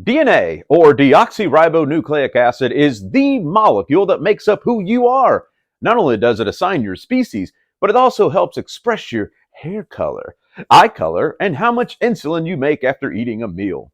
DNA, or deoxyribonucleic acid, is the molecule that makes up who you are. Not only does it assign your species, but it also helps express your hair color, eye color, and how much insulin you make after eating a meal.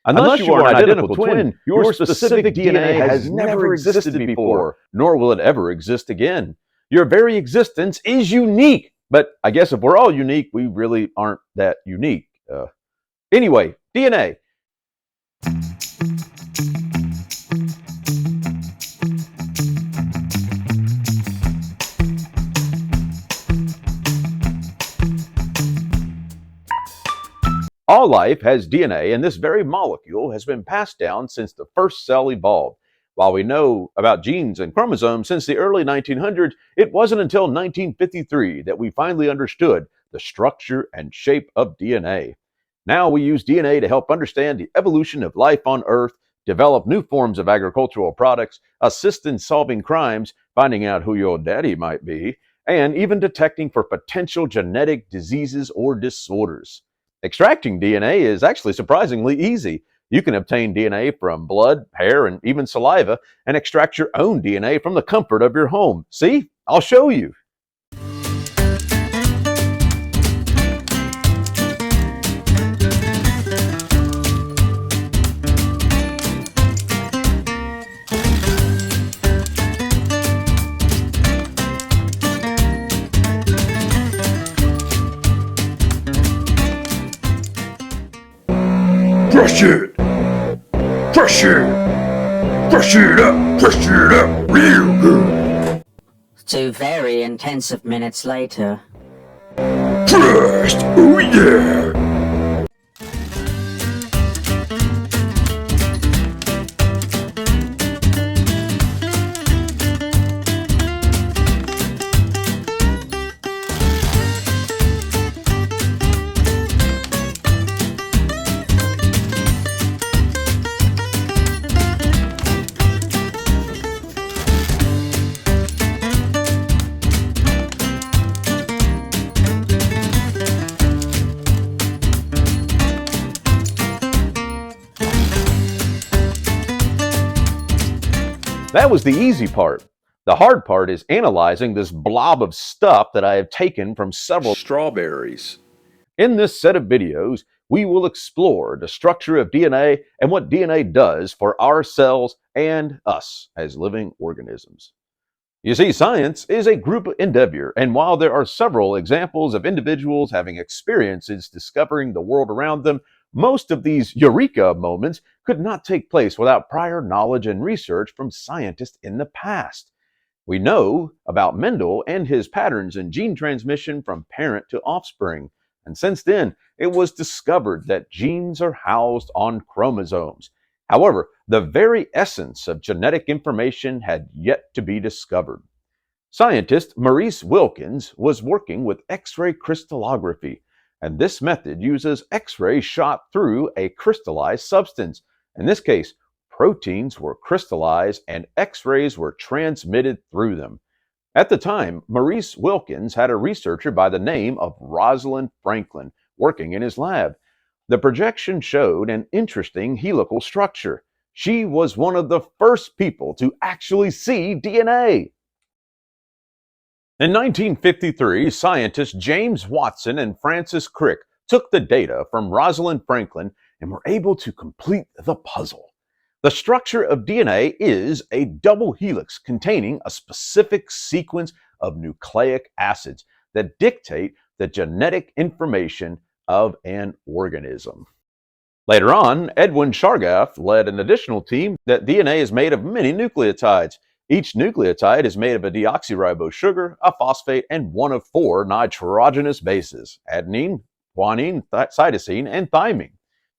Unless you are an identical twin, your specific DNA has never existed before, nor will it ever exist again. Your very existence is unique, but I guess if we're all unique, we really aren't that unique. Anyway, DNA. All life has DNA, and this very molecule has been passed down since the first cell evolved. While we know about genes and chromosomes since the early 1900s, it wasn't until 1953 that we finally understood the structure and shape of DNA. Now we use DNA to help understand the evolution of life on Earth, develop new forms of agricultural products, assist in solving crimes, finding out who your daddy might be, and even detecting for potential genetic diseases or disorders. Extracting DNA is actually surprisingly easy. You can obtain DNA from blood, hair, and even saliva, and extract your own DNA from the comfort of your home. See? I'll show you. Crush it! Crush it! Crush it up! Crush it up real good! 2 very intensive minutes later. Crushed! Oh yeah! That was the easy part. The hard part is analyzing this blob of stuff that I have taken from several strawberries. In this set of videos, we will explore the structure of DNA and what DNA does for our cells and us as living organisms. You see, science is a group endeavor, and while there are several examples of individuals having experiences discovering the world around them, most of these eureka moments could not take place without prior knowledge and research from scientists in the past. We know about Mendel and his patterns in gene transmission from parent to offspring, and since then, it was discovered that genes are housed on chromosomes. However, the very essence of genetic information had yet to be discovered. Scientist Maurice Wilkins was working with X-ray crystallography, and this method uses X-rays shot through a crystallized substance. In this case, proteins were crystallized and X-rays were transmitted through them. At the time, Maurice Wilkins had a researcher by the name of Rosalind Franklin working in his lab. The projection showed an interesting helical structure. She was one of the first people to actually see DNA. In 1953, scientists James Watson and Francis Crick took the data from Rosalind Franklin and were able to complete the puzzle. The structure of DNA is a double helix containing a specific sequence of nucleic acids that dictate the genetic information of an organism. Later on, Edwin Chargaff led an additional team that DNA is made of many nucleotides. Each nucleotide is made of a deoxyribose sugar, a phosphate, and one of 4 nitrogenous bases: adenine, guanine, cytosine, and thymine.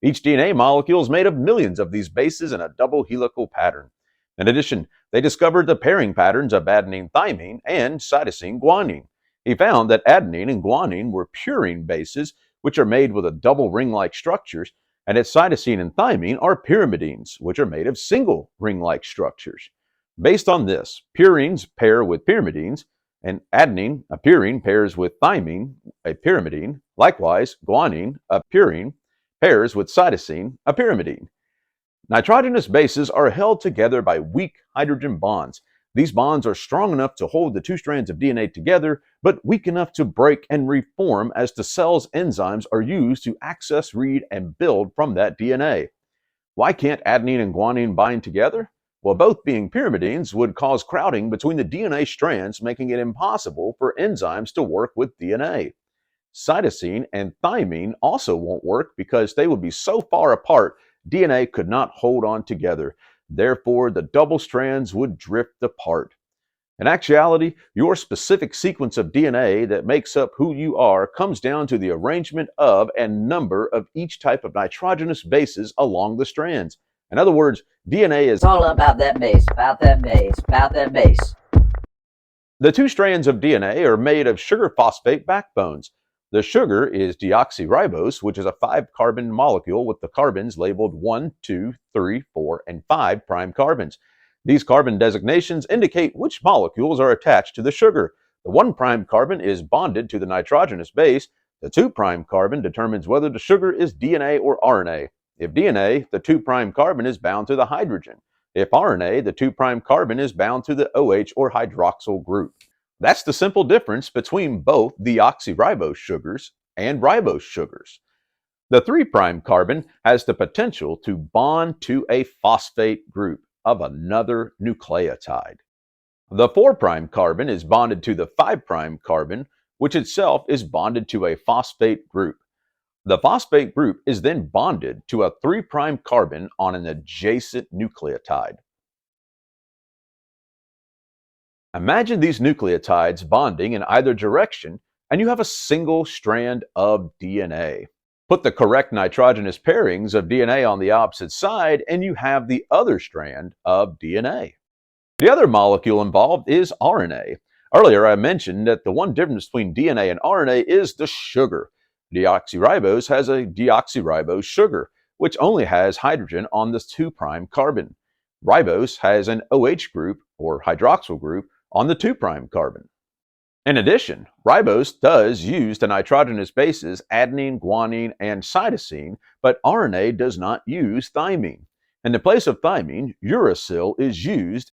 Each DNA molecule is made of millions of these bases in a double helical pattern. In addition, they discovered the pairing patterns of adenine-thymine and cytosine-guanine. He found that adenine and guanine were purine bases, which are made with a double ring-like structures, and that cytosine and thymine are pyrimidines, which are made of single ring-like structures. Based on this, purines pair with pyrimidines, and adenine, a purine, pairs with thymine, a pyrimidine. Likewise, guanine, a purine, pairs with cytosine, a pyrimidine. Nitrogenous bases are held together by weak hydrogen bonds. These bonds are strong enough to hold the two strands of DNA together, but weak enough to break and reform as the cell's enzymes are used to access, read, and build from that DNA. Why can't adenine and guanine bind together? Well, both being pyrimidines would cause crowding between the DNA strands, making it impossible for enzymes to work with DNA. Cytosine and thymine also won't work because they would be so far apart DNA could not hold on together. Therefore, the double strands would drift apart. In actuality, your specific sequence of DNA that makes up who you are comes down to the arrangement of and number of each type of nitrogenous bases along the strands. In other words, DNA is It's all about that base, about that base, about that base. The two strands of DNA are made of sugar phosphate backbones. The sugar is deoxyribose, which is a 5-carbon molecule with the carbons labeled 1, 2, 3, 4, and 5 prime carbons. These carbon designations indicate which molecules are attached to the sugar. The 1 prime carbon is bonded to the nitrogenous base. The 2 prime carbon determines whether the sugar is DNA or RNA. If DNA, the 2 prime carbon is bound to the hydrogen. If RNA, the 2 prime carbon is bound to the OH or hydroxyl group. That's the simple difference between both deoxyribose sugars and ribose sugars. The 3 prime carbon has the potential to bond to a phosphate group of another nucleotide. The 4 prime carbon is bonded to the 5 prime carbon, which itself is bonded to a phosphate group. The phosphate group is then bonded to a 3 prime carbon on an adjacent nucleotide. Imagine these nucleotides bonding in either direction, and you have a single strand of DNA. Put the correct nitrogenous pairings of DNA on the opposite side, and you have the other strand of DNA. The other molecule involved is RNA. Earlier, I mentioned that the one difference between DNA and RNA is the sugar. Deoxyribose has a deoxyribose sugar, which only has hydrogen on the 2 prime carbon. Ribose has an OH group, or hydroxyl group, on the 2 prime carbon. In addition, ribose does use the nitrogenous bases adenine, guanine, and cytosine, but RNA does not use thymine. In the place of thymine, uracil is used.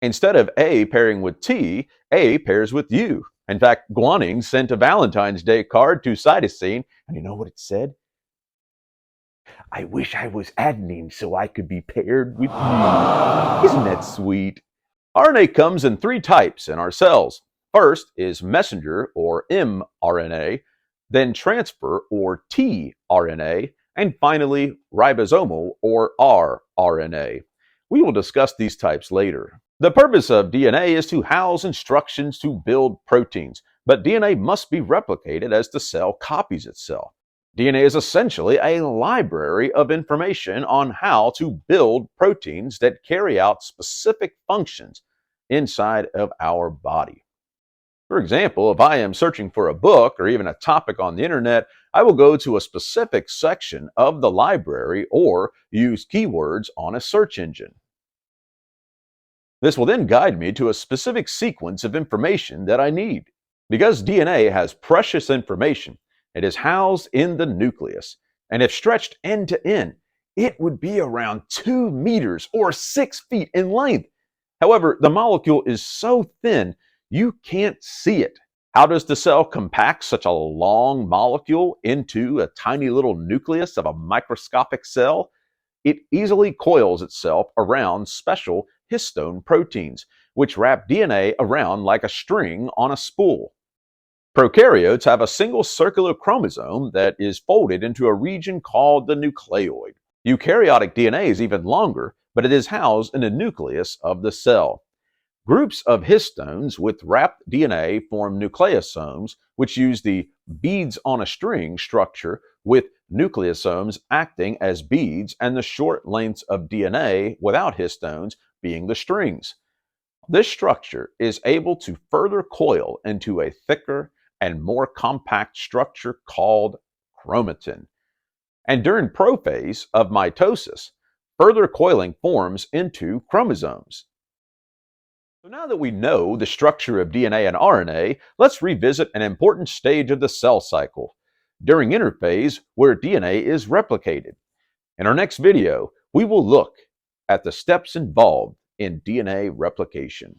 Instead of A pairing with T, A pairs with U. In fact, guanine sent a Valentine's Day card to cytosine, and you know what it said? I wish I was adenine so I could be paired with you. Isn't that sweet? RNA comes in 3 types in our cells. First is messenger, or mRNA, then transfer, or tRNA, and finally ribosomal, or rRNA. We will discuss these types later. The purpose of DNA is to house instructions to build proteins, but DNA must be replicated as the cell copies itself. DNA is essentially a library of information on how to build proteins that carry out specific functions inside of our body. For example, if I am searching for a book or even a topic on the internet, I will go to a specific section of the library or use keywords on a search engine. This will then guide me to a specific sequence of information that I need. Because DNA has precious information, it is housed in the nucleus, and if stretched end to end, it would be around 2 meters or 6 feet in length. However, the molecule is so thin, you can't see it. How does the cell compact such a long molecule into a tiny little nucleus of a microscopic cell? It easily coils itself around special histone proteins, which wrap DNA around like a string on a spool. Prokaryotes have a single circular chromosome that is folded into a region called the nucleoid. Eukaryotic DNA is even longer, but it is housed in the nucleus of the cell. Groups of histones with wrapped DNA form nucleosomes, which use the beads on a string structure, with nucleosomes acting as beads and the short lengths of DNA without histones being the strings. This structure is able to further coil into a thicker and more compact structure called chromatin. And during prophase of mitosis, further coiling forms into chromosomes. So now that we know the structure of DNA and RNA, let's revisit an important stage of the cell cycle, during interphase where DNA is replicated. In our next video, we will look at the steps involved in DNA replication.